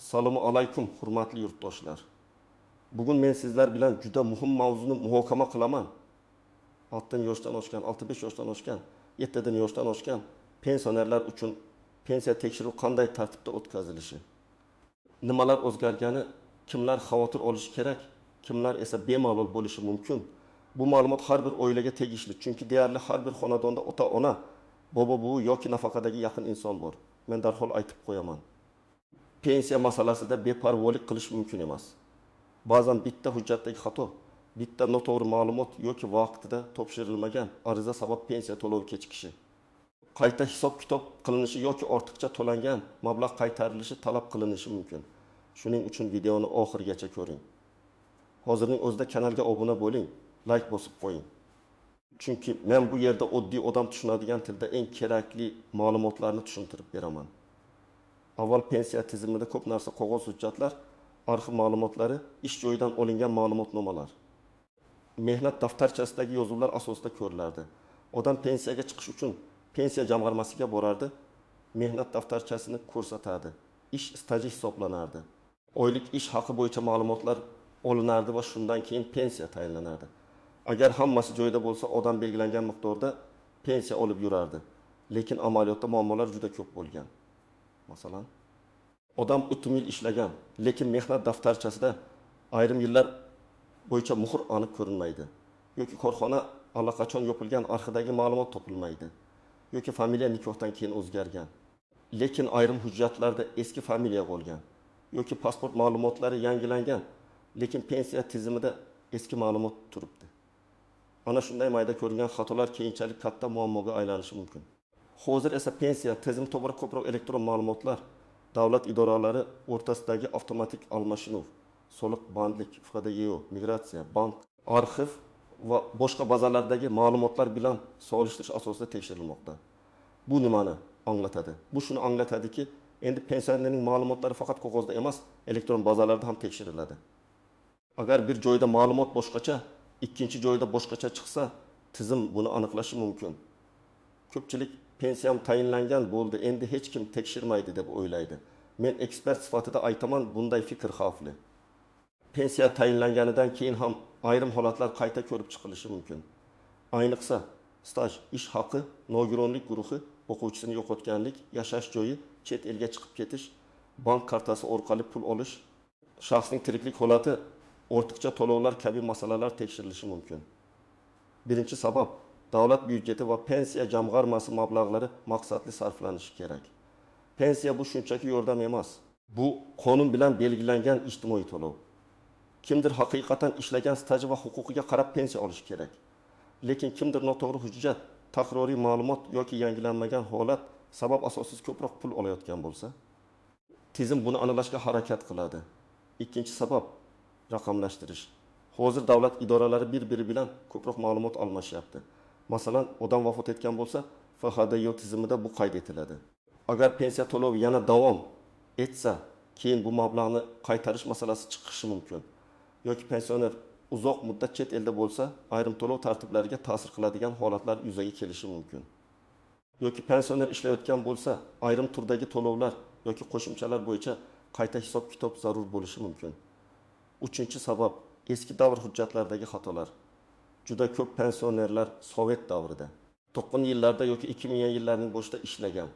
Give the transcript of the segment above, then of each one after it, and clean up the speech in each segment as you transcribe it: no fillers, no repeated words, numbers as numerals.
Assalomu alaykum, hurmatli yurtdoshlar. Bugun men sizlar bilan juda muhim mavzuni muhokama qilaman. 6 yoshdan oshgan, 65 yoshdan oshgan, 7 yoshdan oshgan pensionerlar uchun pensiya tekshiruvi qanday tartibda o'tkazilishi. Nimalar o'zgargani, kimlar xavotir olishi kerak, kimlar esa bemalol bo'lishi mumkin. Bu ma'lumot har bir oilaga tegishli, chunki deyarli har bir xonadonda ota-ona, bobo-buvi yoki nafaqadagi yaqin inson bor. Men darhol aytib qo'yaman. Pensiya masalasida beparvolik qilish mumkin emas. Ba'zan bitta hujjatdagi xato, bitta noto'g'ri ma'lumot yoki vaqtida topshirilmagan ariza sabab pensiya to'lovi kechikishi, qayta hisob-kitob qilinishi yoki ortiqcha to'langan mablag' qaytarilishi talab qilinishi mumkin. Shuning uchun videoni oxirigacha ko'ring. Hozirning o'zida kanalga obuna bo'ling, like bosib qo'ying. Chunki men bu yerda oddiy odam tushunadigan tilda eng kerakli ma'lumotlarni tushuntirib beraman. Avval pensiya tizimida ko'p narsa qog'oz hujjatlar, arxiv ma'lumotlari, ish joyidan olingan ma'lumotnomalar, mehnat daftarchasidagi yozuvlar asosida ko'rilardi. Odam pensiyaga chiqish uchun pensiya jamg'armasiga borardi, mehnat daftarchasini ko'rsatadi, ish staji hisoblanardi. Oylik ish haqi bo'yicha ma'lumotlar olinardi va shundan keyin pensiya tayinlanardi. Agar hammasi joyida bo'lsa, odam belgilangan miqdorda pensiya olib yurardi. Lekin amaliyotda muammolar juda ko'p bo'lgan. Masalan, odam 30 yil ishlagan, lekin mehnat daftarchasida ayrim yillar bo'yicha muhr aniq ko'rinmaydi. Yoki korxona allaqachon yopilgan, arxivdagi ma'lumot topilmaydi. Yoki familiya nikohdan keyin o'zgargan. Lekin ayrim hujjatlarda eski familiya bo'lgan. Yoki pasport ma'lumotlari yangilangan, lekin pensiya tizimida eski ma'lumot turibdi. Ana shunday mayda ko'rilgan xatolar keyinchalik katta muammoga aylanishi mumkin. Hozir esa pensiya tizimi to'g'ri ko'proq elektron ma'lumotlar, davlat idoralari o'rtasidagi avtomatik almashinuv, soliq, bandlik, FDYO, migratsiya, bank, arxiv va boshqa bazalardagi ma'lumotlar bilan solishtirish asosida tekshirilmoqda. Bu nimani anglatadi? Bu shuni anglatadiki, endi pensionerning ma'lumotlari faqat qog'ozda emas, elektron bazalarda ham tekshiriladi. Agar bir joyda ma'lumot boshqacha, ikkinchi joyda boshqacha chiqsa, tizim buni aniqlashi mumkin. Ko'pchilik pensiyam tayinlangan bo'ldi, endi hech kim tekshirmaydi deb o'ylaydi. Men ekspert sifatida aytaman, bunday fikr xavfli. Pensiya tayinlanganidan keyin ham ayrim holatlar qayta ko'rib chiqilishi mumkin. Ayniqsa, staj, ish haqi, nogironlik guruhi, o'quvchisini yo'qotganlik, yashash joyi, chet elga chiqib ketish, bank kartasi orqali pul olish, shaxsning tiriklik holati, ortiqcha to'lovlar kabi masalalar tekshirilishi mumkin. Birinchi sabab, davlat byudjeti va pensiya jamg'armasi mablag'lari maqsadli sarflanishi kerak. Pensiya bu shunchaki yordam emas. Bu qonun bilan belgilangan ijtimoiy to'lov. Kimdir haqiqatan ishlagan staji va huquqiga qarab pensiya olishi kerak. Lekin kimdir noto'g'ri hujjat, takroriy ma'lumot yoki yangilanmagan holat sabab asossiz ko'proq pul olayotgan bo'lsa, tizim buni aniqlashga harakat qiladi. Ikkinchi sabab, raqamlashtirish. Hozir davlat idoralari bir-biri bilan ko'proq ma'lumot almashyapti. Masalan, odam vafot etgan bo'lsa, FHDYO tizimida bu qayd etiladi. Agar pensiya to'lovi yana davom etsa, keyin bu mablag'ni qaytarish masalasi chiqishi mumkin. Yoki pensioner uzoq muddat chet elda bo'lsa, ayrim to'lov tartiblariga ta'sir qiladigan holatlar yuzaga kelishi mumkin. Yoki pensioner ishlayotgan bo'lsa, ayrim turdagi to'lovlar yoki qo'shimchalar bo'yicha qayta hisob-kitob zarur bo'lishi mumkin. Uchinchi sabab, eski davr hujjatlaridagi xatolar. Juda ko'p pensionerlar Sovet davrida, 90 yillarda yoki 2000 yillarning boshida ishlagan.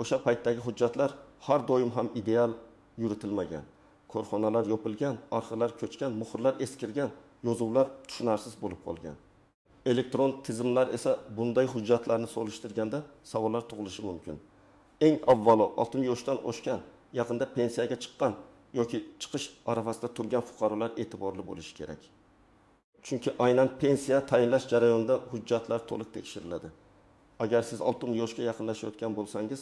O'sha paytdagi hujjatlar har doim ham ideal yuritilmagan. Korxonalar yopilgan, arxivlar ko'chgan, muhrlar eskirgan, yozuvlar tushunarsiz bo'lib qolgan. Elektron tizimlar esa bunday hujjatlarni solishtirganda savollar tug'ilishi mumkin. Eng avvalo 60 yoshdan oshgan, yaqinda pensiyaga chiqqan yoki chiqish arafasida turgan fuqarolar e'tiborli bo'lishi kerak. Chunki aynan pensiya tayinlash jarayonida hujjatlar to'liq tekshiriladi. Agar siz 60 yoshga yaqinlashayotgan bo'lsangiz,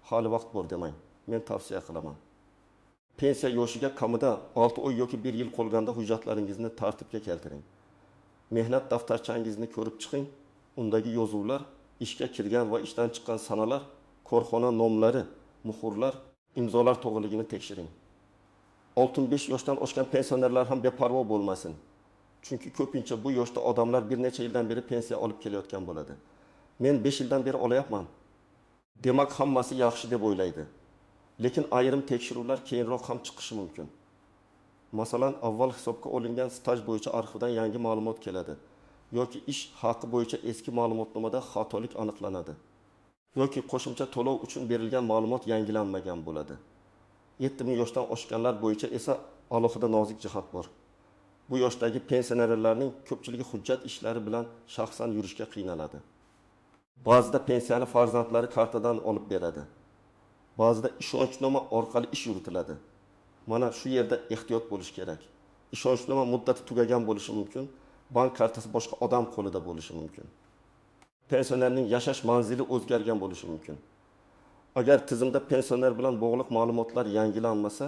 hali vaqt bor demang. Men tavsiya qilaman. Pensiya yoshiga kamida 6 oy yoki 1 yil qolganda hujjatlaringizni tartibga keltiring. Mehnat daftarchangizni ko'rib chiqing. Undagi yozuvlar, ishga kirgan va ishdan chiqqan sanalar, korxona nomlari, muhrlar, imzolar to'g'riligini tekshiring. 65 yoshdan oshgan pensionerlar ham beparvo bo'lmasin. Chunki ko'pincha bu yoshda odamlar bir necha yildan beri pensiya olib kelayotgan bo'ladi. Men 5 yildan beri olayapman. Demak, hammasi yaxshi deb o'ylaydi. Lekin ayrim tekshiruvlar keyinroq ham chiqishi mumkin. Masalan, avval hisobga olingan staj bo'yicha arxivdan yangi ma'lumot keladi yoki ish haqi bo'yicha eski ma'lumotnomada xatolik aniqlanadi yoki qo'shimcha to'lov uchun berilgan ma'lumot yangilanmagan bo'ladi. 7000 yoshdan oshganlar bo'yicha esa alohida nozik jihat bor. Bu yoshdagi pensionerlarning ko'pchiligi hujjat ishlari bilan shaxsan yurishga qiynaladi. Ba'zida pensiyani farzandlari kartadan olib beradi. Ba'zida ishonchnoma orqali ish yuritiladi. Mana shu yerda ehtiyot bo'lish kerak. Ishonchnoma muddati tugagan bo'lishi mumkin, bank kartasi boshqa odam qo'lida bo'lishi mumkin. Pensionerning yashash manzili o'zgargan bo'lishi mumkin. Agar tizimda pensioner bilan bog'liq ma'lumotlar yangilanmasa,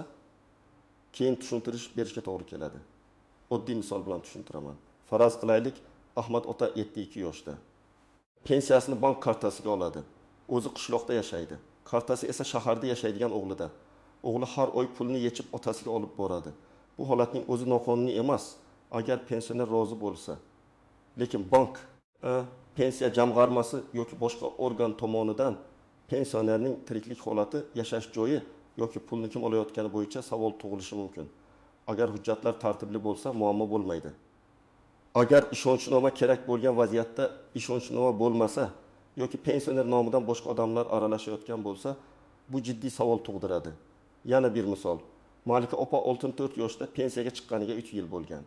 keyin tushuntirish berishga to'g'ri keladi. Oddiy misol bilan tushuntiraman. Faraz qilaylik, Ahmad ota 72 yoshda. Pensiyasini bank kartasiga oladi. O'zi qishloqda yashaydi. Kartasi esa shaharda yashaydigan o'g'lida. O'g'li har oy pulni yechib otasiga olib boradi. Bu holatning o'zi noqonuniy emas, agar pensioner rozi bo'lsa. Lekin bank, pensiya jamg'armasi yoki boshqa organ tomonidan pensionerning tiriklik holati, yashash joyi yoki pulni kim olayotgani bo'yicha savol tug'ilishi mumkin. Agar hujjatlar tartibli bo'lsa, muammo bo'lmaydi. Agar ishonchnoma kerak bo'lgan vaziyatda ishonchnoma bo'lmasa yoki pensioner nomidan boshqa odamlar aralashayotgan bo'lsa, bu jiddiy savol tug'diradi. Yana bir misol. Malika opa 64 yoshda pensiyaga chiqqaniga 3 yil bo'lgan.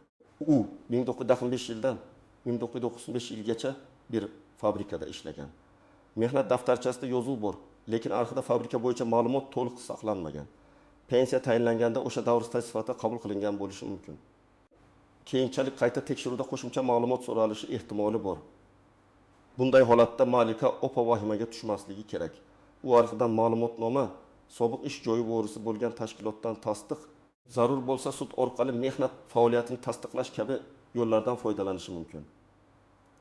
U 1995 yildan 1995 yilgacha bir fabrikada ishlagan. Mehnat daftarchasida yozuv bor, lekin arxivda fabrika bo'yicha ma'lumot to'liq saqlanmagan. Pensiya tayinlanganda o'sha davr staj sifatida qabul qilingan bo'lishi mumkin. Keyinchalik qayta tekshiruvda qo'shimcha ma'lumot so'ralishi ehtimoli bor. Bunday holatda Malika opa vahimaga tushmasligi kerak. U arxivdan ma'lumotnoma, sobiq ish joyi vorisi bo'lgan tashkilotdan tasdiq, zarur bo'lsa sud orqali mehnat faoliyatini tasdiqlash kabi yo'llardan foydalanishi mumkin.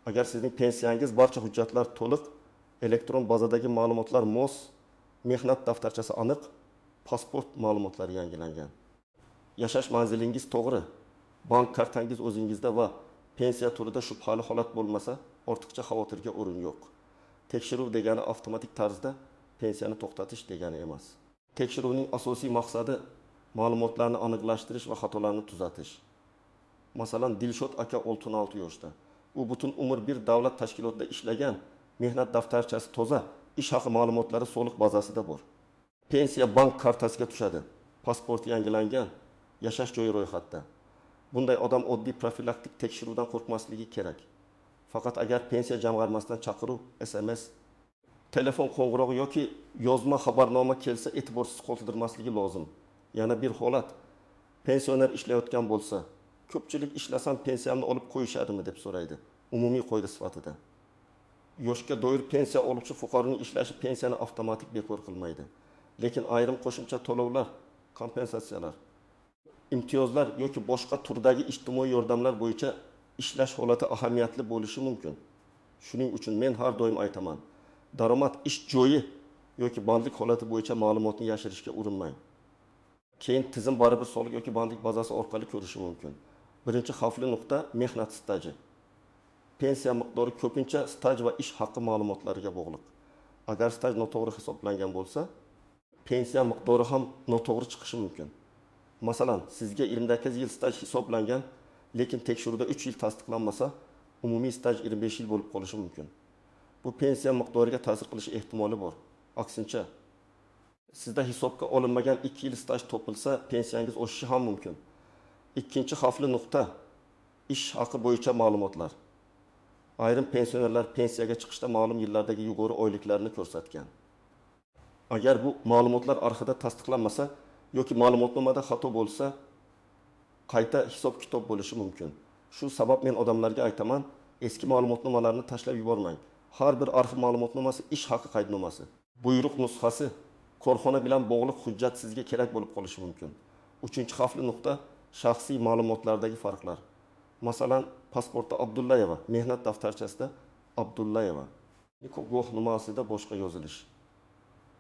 Agar sizning pensiyangiz barcha hujjatlar to'liq, elektron bazadagi ma'lumotlar mos, mehnat daftarchasi aniq, pasport ma'lumotlari yangilangan, yashash manzilingiz to'g'ri, bank kartangiz o'zingizda va pensiya turida shubhali holat bo'lmasa, ortiqcha xavotirga o'rin yo'q. Tekshiruv degani avtomatik tarzda pensiyani to'xtatish degani emas. Tekshiruvning asosiy maqsadi ma'lumotlarni aniqlashtirish va xatolarni tuzatish. Masalan, Dilshod aka 66 yoshda. U butun umr bir davlat tashkilotida ishlagan, mehnat daftarchasi toza, ish haqi ma'lumotlari soliq bazasida bor. Pensiya bank kartasiga tushadi. Pasporti yangilangan, yashash joyi ro'yxatda. Bunday odam oddiy profilaktik tekshiruvdan qo'rqmasligi kerak. Faqat agar pensiya jamg'armasidan chaqiruv, SMS, telefon qo'ng'irog'i yoki yozma xabarnoma kelsa, e'tiborsiz qoldirmasligi lozim. Yana bir holat, pensioner ishlayotgan bo'lsa, ko'pchilik ishlasam pensiyamni olib qo'yishadimi deb so'raydi, umumiy qoida sifatida. Yoshga doir pensiya oluvchi fuqaroning ishlashi pensiyani avtomatik bekor qilmaydi. Lekin ayrim qo'shimcha to'lovlar, kompensatsiyalar, imtiyozlar yoki boshqa turdagi ijtimoiy yordamlar bo'yicha ishlash holati ahamiyatli bo'lishi mumkin. Shuning uchun men har doim aytaman, daromad ish joyi yoki bandlik holati bo'yicha ma'lumotni yashirishga urinmang. Keyin tizim baribir soliq yoki bandlik bazasi orqali ko'rishi mumkin. Birinchi xavfli nuqta mehnat staji. Pensiya miqdori ko'pincha staj va ish haqi ma'lumotlariga bog'liq. Agar staj noto'g'ri hisoblangan bo'lsa, pensiya miqdori ham noto'g'ri chiqishi mumkin. Masalan, sizga 28 yil staj hisoblangan, lekin tekshiruvda 3 yil tasdiqlanmasa, umumiy staj 25 yil bo'lib qolishi mumkin. Bu pensiya miqdoriga ta'sir qilishi ehtimoli bor. Aksincha, sizda hisobga olinmagan 2 yil staj topilsa, pensiyangiz oshishi ham mumkin. Ikkinchi xavfli nuqta ish haqi bo'yicha ma'lumotlar. Ayrim pensionerlar pensiyaga chiqishda ma'lum yillardagi yuqori oyliklarni ko'rsatgan. Agar bu ma'lumotlar arxivda tasdiqlanmasa yoki ma'lumotnomada xato bo'lsa, qayta hisob-kitob bo'lishi mumkin. Shu sabab men odamlarga aytaman, eski ma'lumotnomalarni tashlab yubormang. Har bir arxiv ma'lumotnomasi ish haqi qaydnomasi. Buyruq nusxasi, korxona bilan bog'liq hujjat sizga kerak bo'lib qolishi mumkin. Uchinchi xavfli nuqta shaxsiy ma'lumotlardagi farqlar. Masalan, pasportda Abdullayeva, mehnat daftarchasida Abdullayeva, guvohnomasida boshqa yozilish.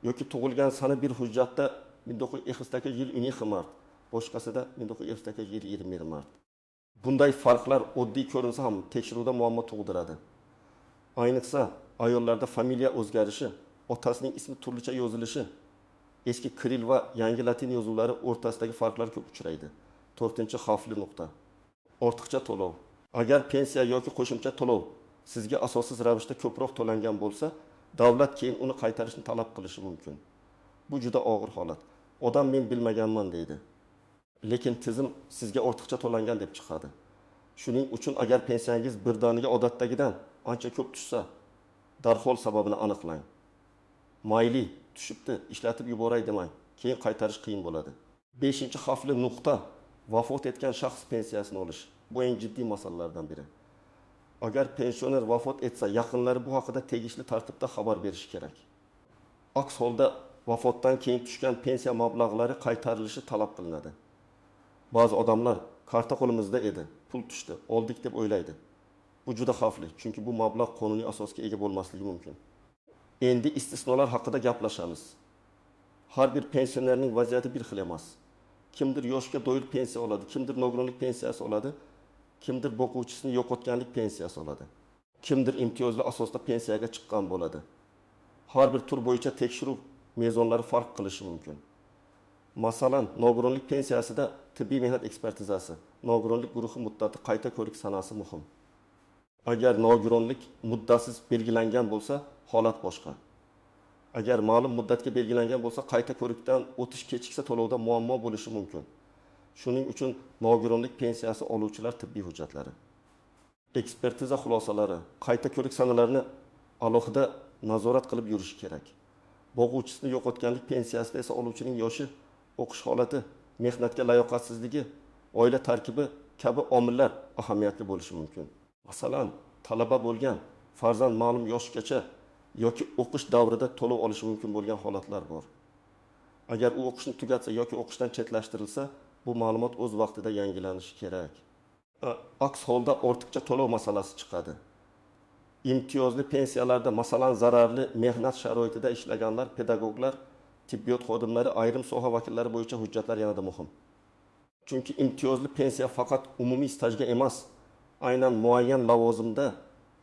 Yoki tug'ilgan sana bir hujjatda 1928 yil 12 mart, boshqasida 1928 yil 21 mart. Bunday farqlar oddiy ko'rinsa ham tekshiruvda muammo tug'diradi. Ayniqsa ayollarda familiya o'zgarishi, otasining ismi turlicha yozilishi, eski kiril va yangi latin yozuvlari o'rtasidagi farqlar ko'p uchraydi. 4-xavfli nuqta. Ortiqcha to'lov. Agar pensiya yoki qo'shimcha to'lov sizga asossiz ravishda ko'proq to'langan bo'lsa, davlat keyin uni qaytarishni talab qilishi mumkin. Bu juda og'ir holat. Odam men bilmaganman deydi. Lekin tizim sizga ortiqcha to'langan deb chiqadi. Shuning uchun agar pensiyangiz birdaniga odatdagidan ancha ko'p tushsa, darhol sababini aniqlang. Mayli, tushibdi, ishlatib yuboray demang. Keyin qaytarish qiyin bo'ladi. 5-xavfli nuqta vafot etgan shaxs pensiyasini olish. Bu eng jiddiy masalalardan biri. Agar pensioner vafot etsa, yaqinlari bu haqida tegishli tartibda xabar berishi kerak. Aks holda vafotdan keyin tushgan pensiya mablag'lari qaytarilishi talab qilinadi. Ba'zi odamlar karta qo'limizda edi, pul tushdi, oldik deb o'ylaydi. Bu juda xavfli, chunki bu mablag' qonuniy asosga ega bo'lmasligi mumkin. Endi istisnolar haqida gaplashamiz. Har bir pensionerning vaziyati bir xil emas. Kimdir yoshga doyur pensiya oladi, kimdir nogironlik pensiyasi oladi, kimdir boquvchisini yo'qotganlik pensiyasi oladi. Kimdir imtiyozli asosda pensiyaga chiqqan bo'ladi. Har bir tur bo'yicha tekshiruv mezonlari farq qilishi mumkin. Masalan, nogironlik pensiyasida tibbiy mehnat ekspertizasi, nogironlik guruhi muddati qayta ko'rik sanasi muhim. Agar nogironlik muddasiz belgilangan bo'lsa, holat boshqa. Agar ma'lum muddatga belgilangan bo'lsa, qayta ko'rikdan o'tish kechiksa to'lovda muammo bo'lishi mumkin. Shuning uchun nogironlik pensiyasi oluvchilar tibbiy hujjatlari, ekspertiza xulosalari, qayta ko'rik sanalarini alohida nazorat qilib yurish kerak. Boquvchisini yo'qotganlik pensiyasida esa oluvchining yoshi, o'qish holati, mehnatga layoqatsizligi, oila tarkibi kabi omillar ahamiyatli bo'lishi mumkin. Masalan, talaba bo'lgan, farzand ma'lum yoshgacha yoki o'qish davrida to'lov olishi mumkin bo'lgan holatlar bor. Agar u o'qishni tugatsa yoki o'qishdan chetlashtirilsa, bu ma'lumot o'z vaqtida yangilanishi kerak. Aks holda ortiqcha to'lov masalasi chiqadi. Imtiyozli pensiyalarda, masalan, zararli mehnat sharoitida ishlaganlar, pedagoglar, tibbiyot xodimlari, ayrim soha vakillari bo'yicha hujjatlar yanada muhim. Chunki imtiyozli pensiya faqat umumiy stajga emas, aynan muayyan lavozimda,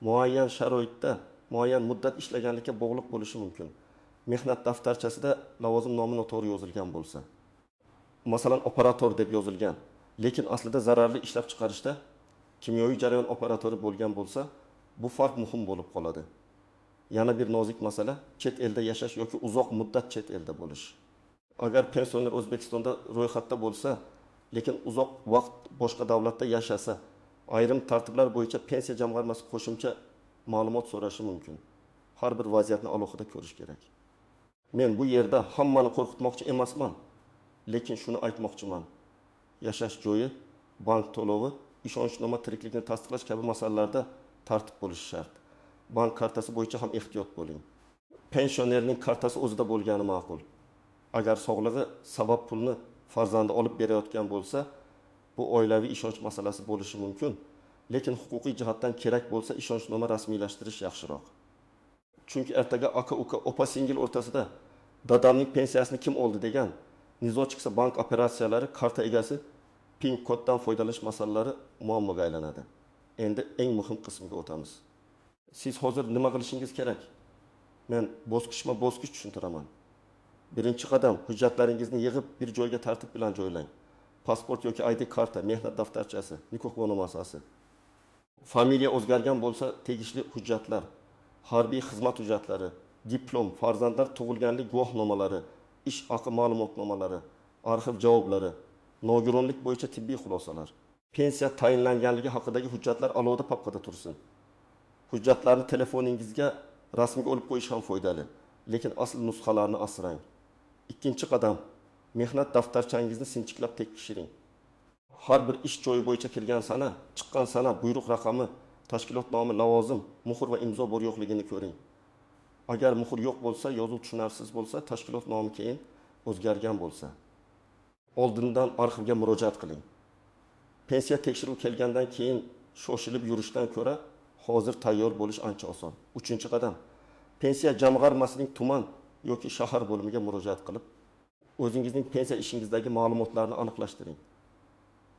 muayyan sharoitda, muayyan muddat ishlaganlikka bog'liq bo'lishi mumkin. Mehnat daftarchasida lavozim nomi noto'g'ri yozilgan bo'lsa, masalan, operator deb yozilgan, lekin aslida zararli ishlab chiqarishda kimyoviy jarayon operatori bo'lgan bo'lsa, bu farq muhim bo'lib qoladi. Yana bir nozik masala, chet elda yashash yoki uzoq muddat chet elda bo'lish. Agar pensioner O'zbekistonda ro'yxatda bo'lsa, lekin uzoq vaqt boshqa davlatda yashasa, ayrim tartiblar bo'yicha pensiya jamg'armasi qo'shimcha ma'lumot so'rashi mumkin. Har bir vaziyatni alohida ko'rish kerak. Men bu yerda hammani qo'rqitmoqchi emasman, lekin shuni aytmoqchiman. Yashash joyi, bank to'lovi, ishonchnoma tiriklikni tasdiqlash kabi masalalarda tartib bo'lishi shart. Bank kartasi bo'yicha ham ehtiyot bo'ling. Pensionerning kartasi o'zida bo'lgani ma'qul. Agar sog'lig'i sabab pulni farzandi olib berayotgan bo'lsa, bu oilaviy ishonch masalasi bo'lishi mumkin. Lekin huquqiy jihatdan kerak bo'lsa, ishonchnoma rasmiylashtirish yaxshiroq. Chunki ertaga aka-uka, opa-singil o'rtasida dadamning pensiyasini kim oldi degan nizo chiqsa, bank operatsiyalari, karta egasi PIN koddan foydalanish masalalari muammoga aylanadi. Endi eng muhim qismga o'tamiz. Siz hozir nima qilishingiz kerak? Men bosqichma-bosqich tushuntiraman. Birinchi qadam, hujjatlaringizni yig'ib bir joyga tartib bilan joylang. Pasport yoki ID karta, mehnat daftarchasi, nikoh guvohnomasi. Familiya o'zgargan bo'lsa, tegishli hujjatlar, harbiy xizmat hujjatlari, diplom, farzandlar tug'ilganlik guvohnomalari, ish haqi ma'lumotnomalari, arxiv javoblari, nogironlik bo'yicha tibbiy xulosalar. Pensiya tayinlanganligi haqidagi hujjatlar alohida papkada tursin. Hujjatlarni telefoningizga rasmiga olib qo'yish ham foydali, lekin asl nusxalarini asrang. Ikkinchi qadam, mehnat daftarchangizni sinchiklab tekshiring. Har bir ish joyi bo'yicha kirgan sana, chiqqan sana, buyruq raqami, tashkilot nomi, lavozim, muhr va imzo bor yo'qligini ko'ring. Agar muhr yo'q bo'lsa, yozuv tushunarsiz bo'lsa, tashkilot nomi keyin o'zgargan bo'lsa, oldindan arxivga murojaat qiling. Pensiya tekshiruv kelgandan keyin shoshilib yurishdan ko'ra, hozir tayyor bo'lish ancha oson. Uchinchi qadam, pensiya jamg'armasining tuman yoki shahar bo'limiga murojaat qilib, o'zingizning pensiya ishingizdagi ma'lumotlarni aniqlashtiring.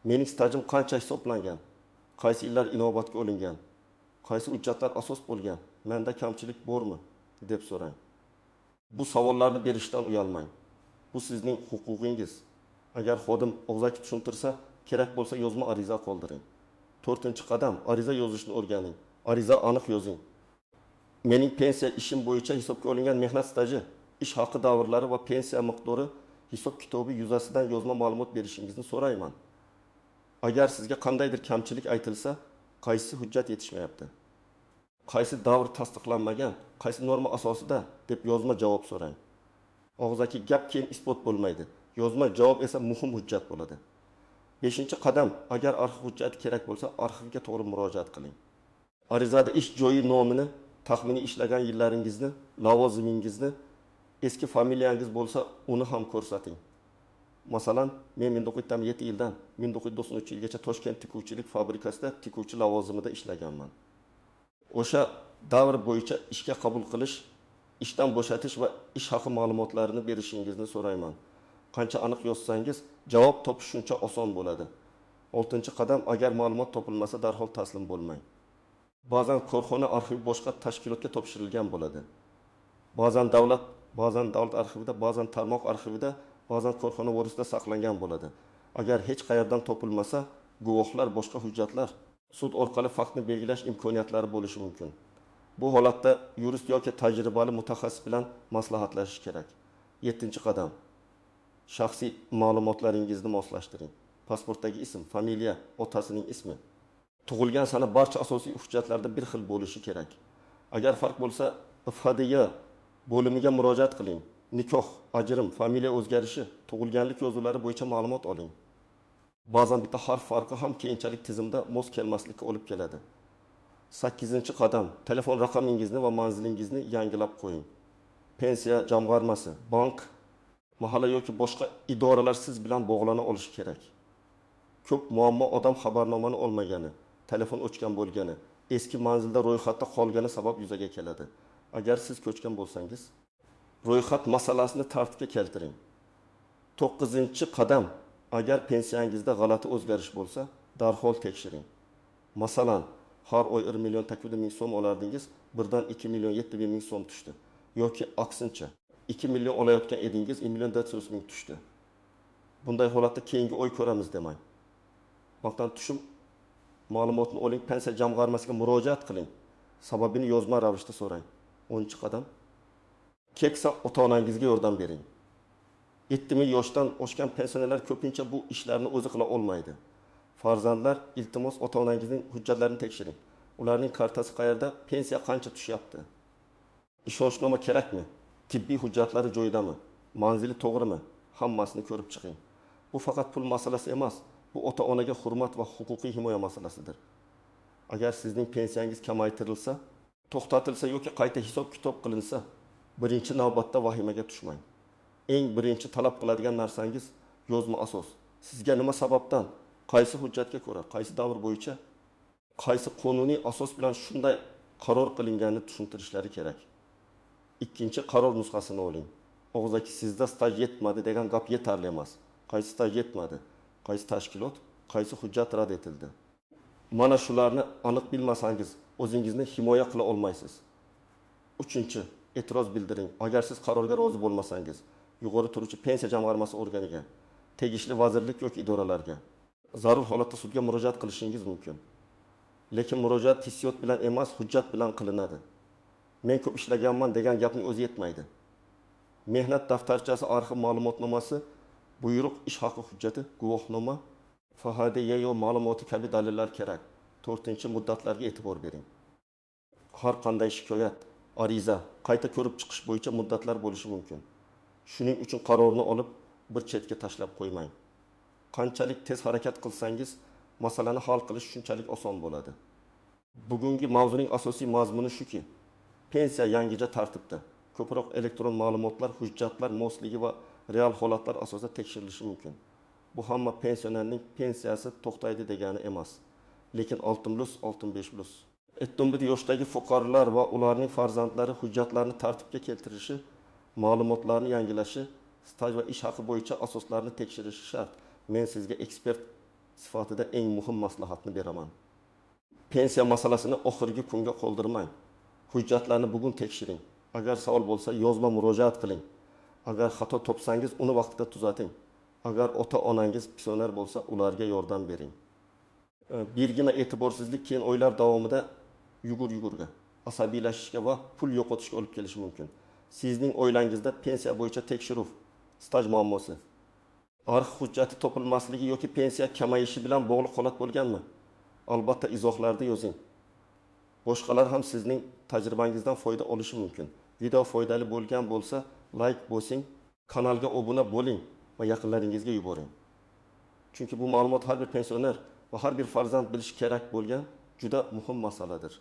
Mening stajim qancha hisoblangan? Qaysi yillar inobatga olingan? Qaysi hujjatlar asos bo'lgan? Menda kamchilik bormi? deb so'rang. Bu savollarni berishdan uyalmang. Bu sizning huquqingiz. Agar xodim og'zaki tushuntirsa, kerak bo'lsa yozma ariza qoldiring. 4-qadam, ariza yozishni o'rganing. Ariza aniq yozing. Mening pensiya ishim bo'yicha hisobga olingan mehnat staji, ish haqi davrlari va pensiya miqdori hisob kitobi yuzasidan yozma ma'lumot berishingizni so'rayman. Agar sizga qandaydir kamchilik aytilsa, qaysi hujjat yetishmayapti? Qaysi davr tasdiqlanmagan, qaysi norma asosida deb yozma javob so'rang. Og'zaki gap keyin isbot bo'lmaydi. Yozma javob esa muhim hujjat bo'ladi. 5-qadam, agar arxiv hujjati kerak bo'lsa, arxivga to'g'ri murojaat qiling. Arizada ish joyi nomini, taxminiy ishlagan yillaringizni, lavozimingizni, eski familiyangiz bo'lsa, uni ham ko'rsating. Masalan, men 1907 yildan 1993 yilgacha Toshkent tikuvchilik fabrikasida tikuvchi lavozimida ishlaganman. O'sha davr bo'yicha ishga qabul qilish, ishdan bo'shatish va ish haqi ma'lumotlarini berishingizni so'rayman. Qancha aniq yozsangiz, javob topish shuncha oson bo'ladi. 6-qadam, agar ma'lumot topilmasa, darhol taslim bo'lmang. Ba'zan korxona arxivi boshqa tashkilotga topshirilgan bo'ladi. Ba'zan davlat arxivida, ba'zan tarmoq arxivida, ba'zan korxona vorisida saqlangan bo'ladi. Agar hech qayerdan topilmasa, guvohlar, boshqa hujjatlar, sud orqali faktni belgilash imkoniyatlari bo'lishi mumkin. Bu holatda yurist yoki tajribali mutaxassis bilan maslahatlashish kerak. 7-qadam. Shaxsiy ma'lumotlaringizni moslashtiring. Pasportdagi ism, familiya, otasining ismi, tug'ilgan sana barcha asosiy hujjatlarda bir xil bo'lishi kerak. Agar farq bo'lsa, FHDY bo'limiga murojaat qiling. Nikoh, ajrim, familiya o'zgarishi, tug'ilganlik yozuvlari bo'yicha ma'lumot oling. Ba'zan bitta harf farqi ham keyinchalik tizimda mos kelmaslikka olib keladi. 8-qadam, telefon raqamingizni va manzilingizni yangilab qo'ying. Pensiya jamg'armasi, bank, mahalla yoki boshqa idoralar siz bilan bog'lana olishi kerak. Ko'p muammo odam xabarnomani olmagani, telefon o'chgan bo'lgani, eski manzilda ro'yxatda qolgani sabab yuzaga keladi. Agar siz ko'chgan bo'lsangiz, ro'yxat masalasini tartibga keltiring. 9-qadam, agar pensiyangizda g'alati o'zgarish bo'lsa, darhol tekshiring. Masalan, har oy 1 million 800 ming so'm olardingiz, birdan 2 million 700 ming so'm tushdi. Yoki aksincha, 2 million olayotgan edingiz, 1 million 400 ming tushdi. Bunday holatda keyingi oy ko'ramiz demang. Bankdan tushum ma'lumotni oling, pensiya jamg'armasiga murojaat qiling. Sababini yozma ravishda so'rang. 10-qadam. Keksa ota-onangizga yordam bering. 70 yoshdan oshgan pensionerlar ko'pincha bu ishlarni o'zi qila olmaydi. Farzandlar, iltimos ota-onangizning hujjatlarini tekshiring. Ularning kartasi qayerda, pensiya qancha tushyapti? Ishonchnoma kerakmi? Tibbiy hujjatlari joyidami? Manzili to'g'rimi? Hammasini ko'rib chiqing. Bu faqat pul masalasi emas, bu ota-onaga hurmat va huquqiy himoya masalasidir. Agar sizning pensiyangiz kamaytirilsa, to'xtatilsa yoki qayta hisob-kitob qilinsa, birinchi navbatda vahimaga tushmang. Eng birinchi talab qiladigan narsangiz yozma asos. Sizga nima sababdan, qaysi hujjatga ko'ra, qaysi davr bo'yicha, qaysi qonuniy asos bilan shunday qaror qilinganini tushuntirishlari kerak. 2-qaror nusxasini oling. Og'zaki sizda staj yetmadi degan gap yetarli emas. Qaysi staj yetmadi, qaysi tashkilot, qaysi hujjat rad etildi. Mana shularni aniq bilmasangiz, o'zingizni himoya qila olmaysiz. 3-e'tiroz bildiring. Agar siz qarorga rozi bo'lmasangiz, yuqori turuvchi pensiya jamg'armasi organiga, tegishli vazirlik yoki idoralarga, zarur holatda sudga murojaat qilishingiz mumkin. Lekin murojaat hissiyot bilan emas, hujjat bilan qilinadi. Men ko'p ishlaganman degan gapning o'zi yetmaydi. Mehnat daftarchasi, arxiv ma'lumotnomasi, buyruq, ish haqi hujjati, guvohnoma, FHDY ma'lumoti kabi dalillar kerak. 4-muddatlarga e'tibor bering. Har qanday shikoyat, ariza, qayta ko'rib chiqish bo'yicha muddatlar bo'lishi mumkin. Shuning uchun qarorni olib bir chetga tashlab qo'ymang. Qanchalik tez harakat qilsangiz, masalani hal qilish shunchalik oson bo'ladi. Bugungi mavzuning asosiy mazmuni shuki, pensiya yangicha tartibda ko'proq elektron ma'lumotlar, hujjatlar mosligi va real holatlar asosida tekshirilishi mumkin. Bu hamma pensionerning pensiyasi to'xtaydi degani emas. Lekin 6+, 65+. Yoshdagi fuqarolar va ularning farzandlari hujjatlarni tartibga keltirishi, ma'lumotlarni yangilashi, staj va ish haqi bo'yicha asoslarni tekshirishi shart. Men sizga ekspert sifatida eng muhim maslahatni beraman. Pensiya masalasini oxirgi kunga qoldirmang. Hujjatlarni bugun tekshiring. Agar savol bo'lsa, yozma murojaat qiling. Agar xato topsangiz, uni vaqtida tuzating. Agar ota-onangiz pensioner bo'lsa, ularga yordam bering. Birgina e'tiborsizlik keyin oylar davomida yugur-yugurga, asabiylashishga va pul yo'qotishga olib kelishi mumkin. Sizning oilangizda pensiya bo'yicha tekshiruv, staj muammosi, arx hujjati topilmasligi yoki pensiya kamayishi bilan bog'liq holat bo'lganmi? Albatta izohlarda yozing. Boshqalar ham sizning tajribangizdan foyda olishi mumkin. Video foydali bo'lgan bo'lsa, like bosing, kanalga obuna bo'ling va yaqinlaringizga yuboring. Chunki bu ma'lumot har bir pensioner va har bir farzand bilishi kerak bo'lgan juda muhim masaladir.